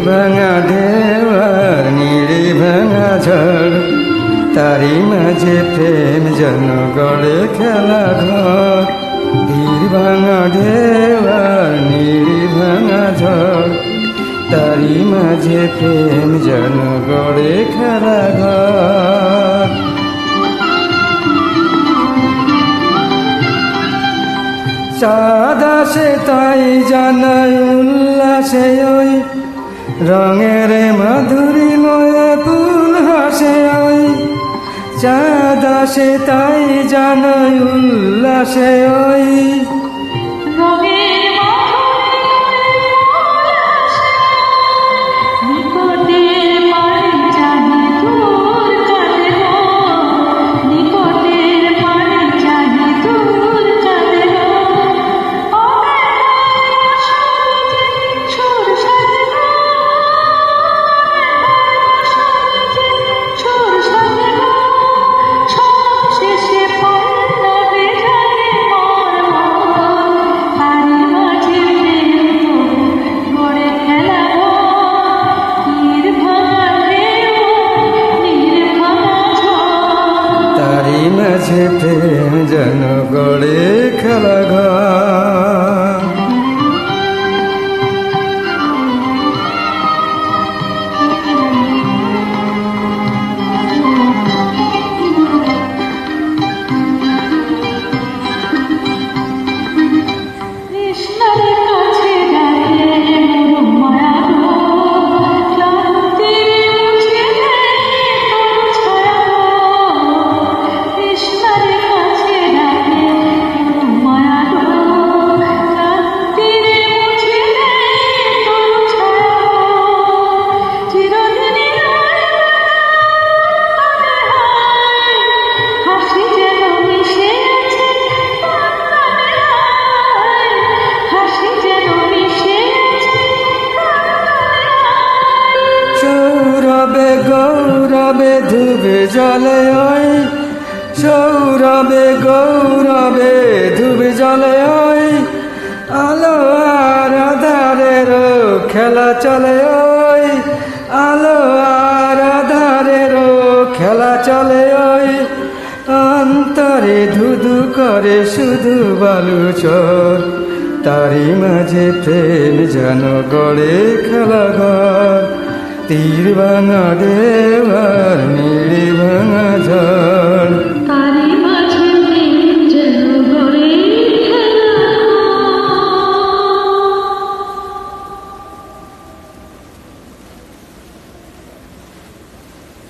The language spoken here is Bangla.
ভাঙা ঢেউয়ার নিড়ি ভাঙা ঝড়, তারি মাঝে প্রেম যেন গড়ে খেলা ঘর। তীর ভাঙা ঢেউয়ার নিড়ি ভাঙা ঝড়, তারি মাঝে প্রেম যেন গড়ে খেলা ঘর। চাঁদ আসে তাই জানাই উল্লাসে ওই, রঙের মাধুরীময় ফুল হাসে ওই। চাঁদ আসে তাই জানাই উল্লাসে ওই, মাঝে প্রেম যেন গড়ে খেলা ঘর। গৌরবে ধুবে জলে ওই, সৌরভে গৌরবে ধুবে জলে ওই। আলো আর আধারের খেলা চলে ওই, আলো আর আধারের খেলা চলে ওই। অন্তরে ধুধু করে শুধু বালু চর, তারি মাঝে প্রেম যেন গড়ে খেলা ঘর। তীর ভাঙা